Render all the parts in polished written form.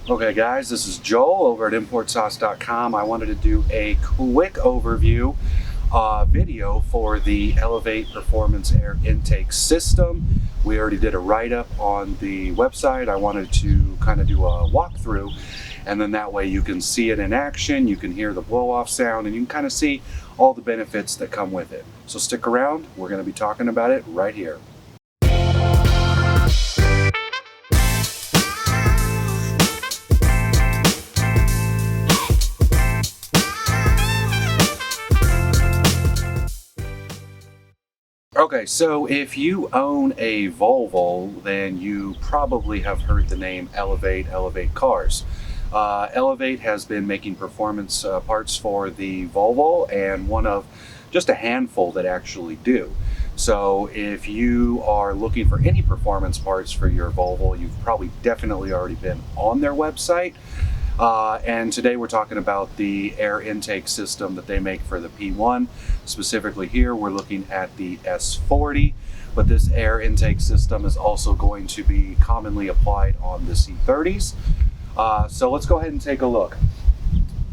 Okay guys, this is Joel over at importsauce.com. I wanted to do a quick overview video for the Elevate Performance Air Intake System. We already did a write-up on the website. I wanted to kind of do a walkthrough, and then that way you can see it in action, you can hear the blow-off sound, and you can kind of see all the benefits that come with it. So stick around, we're going to be talking about it right here. Okay, so if you own a Volvo, then you probably have heard the name Elevate Cars. Elevate has been making performance parts for the Volvo, and one of just a handful that actually do. So if you are looking for any performance parts for your Volvo, you've probably definitely already been on their website. And today we're talking about the air intake system that they make for the P1. Specifically here, we're looking at the S40, but this air intake system is also going to be commonly applied on the C30s. So let's go ahead and take a look.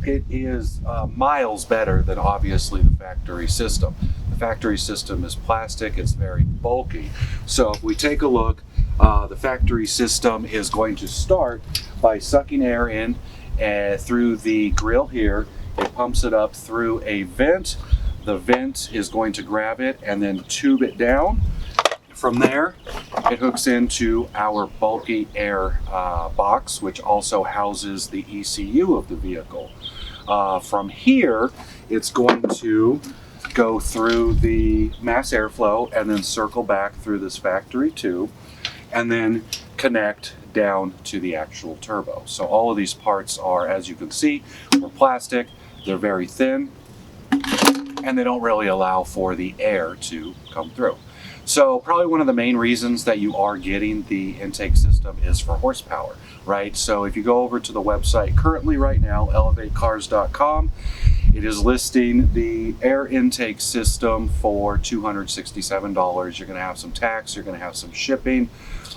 It is miles better than obviously the factory system. The factory system is plastic, it's very bulky. So if we take a look, the factory system is going to start by sucking air in through the grill here. It pumps it up through a vent. The vent is going to grab it and then tube it down. From there, it hooks into our bulky air box, which also houses the ECU of the vehicle. From here, it's going to go through the mass airflow and then circle back through this factory tube and then connect down to the actual turbo. So all of these parts are, as you can see, are plastic, they're very thin, and they don't really allow for the air to come through. So probably one of the main reasons that you are getting the intake system is for horsepower, right? So if you go over to the website currently right now, elevatecars.com, it is listing the air intake system for $267. You're going to have some tax, you're going to have some shipping.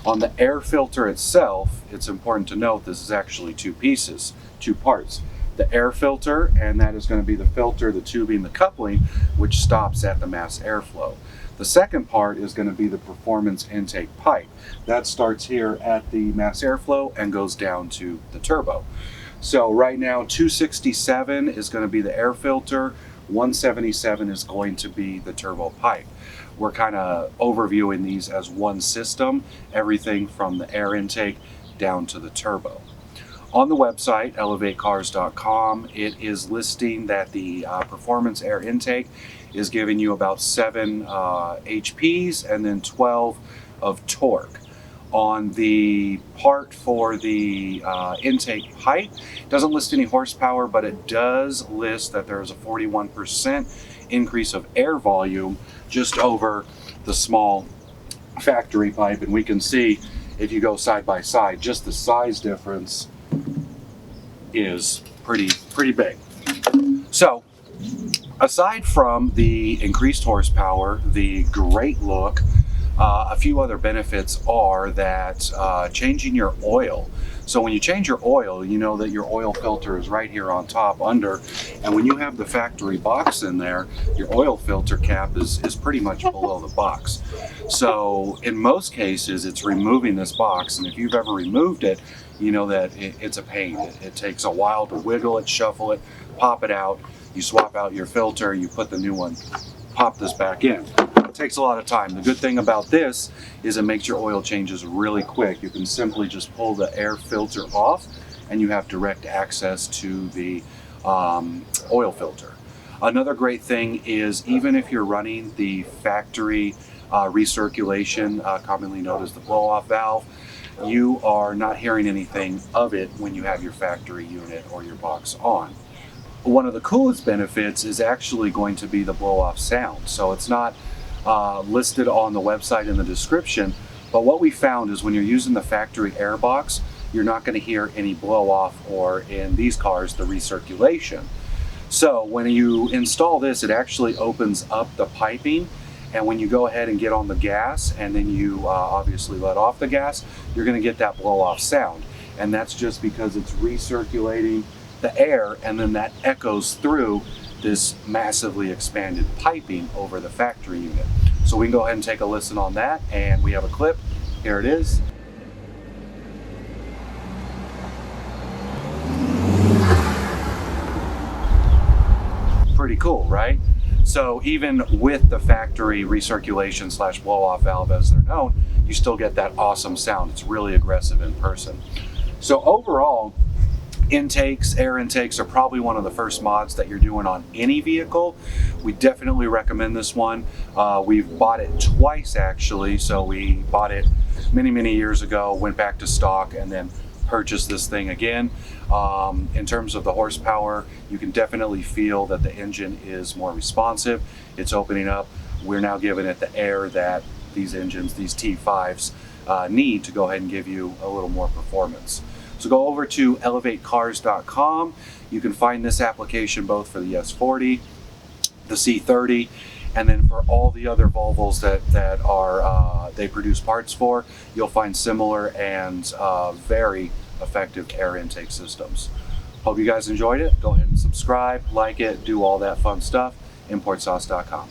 On the air filter itself, it's important to note this is actually two pieces, two parts. The air filter, and that is going to be the filter, the tubing, the coupling, which stops at the mass airflow. The second part is going to be the performance intake pipe. That starts here at the mass airflow and goes down to the turbo. So right now, 267 is going to be the air filter, 177 is going to be the turbo pipe. We're kind of overviewing these as one system, everything from the air intake down to the turbo. On the website, elevatecars.com, it is listing that the performance air intake is giving you about 7 HPs and then 12 of torque. On the part for the intake pipe, it doesn't list any horsepower, but it does list that there is a 41% increase of air volume just over the small factory pipe. And we can see, if you go side by side, just the size difference is pretty big. So aside from the increased horsepower, the great look, a few other benefits are that changing your oil. So when you change your oil, you know that your oil filter is right here on top under, and when you have the factory box in there, your oil filter cap is pretty much below the box. So in most cases, it's removing this box, and if you've ever removed it, you know that it's a pain. It takes a while to wiggle it, shuffle it, pop it out, you swap out your filter, you put the new one, pop this back in. It takes a lot of time. The good thing about this is it makes your oil changes really quick. You can simply just pull the air filter off and you have direct access to the oil filter. Another great thing is, even if you're running the factory recirculation, commonly known as the blow-off valve, you are not hearing anything of it when you have your factory unit or your box on. One of the coolest benefits is actually going to be the blow-off sound. So it's not listed on the website in the description, but what we found is when you're using the factory air box, you're not going to hear any blow-off, or in these cars, the recirculation. So when you install this, it actually opens up the piping, and when you go ahead and get on the gas and then you obviously let off the gas, you're going to get that blow-off sound. and that's just because it's recirculating the air, and then that echoes through this massively expanded piping over the factory unit. So we can go ahead and take a listen on that, and we have a clip. Here it is. Pretty cool, right? So even with the factory recirculation slash blow off valve as they're known, you still get that awesome sound. It's really aggressive in person. So overall, air intakes are probably one of the first mods that you're doing on any vehicle. We definitely recommend this one. We've bought it twice actually. So we bought it many years ago, went back to stock, and then purchased this thing again. In terms of the horsepower, you can definitely feel that the engine is more responsive. It's opening up. We're now giving it the air that these engines, these T5s, need to go ahead and give you a little more performance. So go over to elevatecars.com. You can find this application both for the S40, the C30, and then for all the other Volvos that are they produce parts for, you'll find similar and very effective air intake systems. Hope you guys enjoyed it. Go ahead and subscribe, like it, do all that fun stuff. Importsauce.com.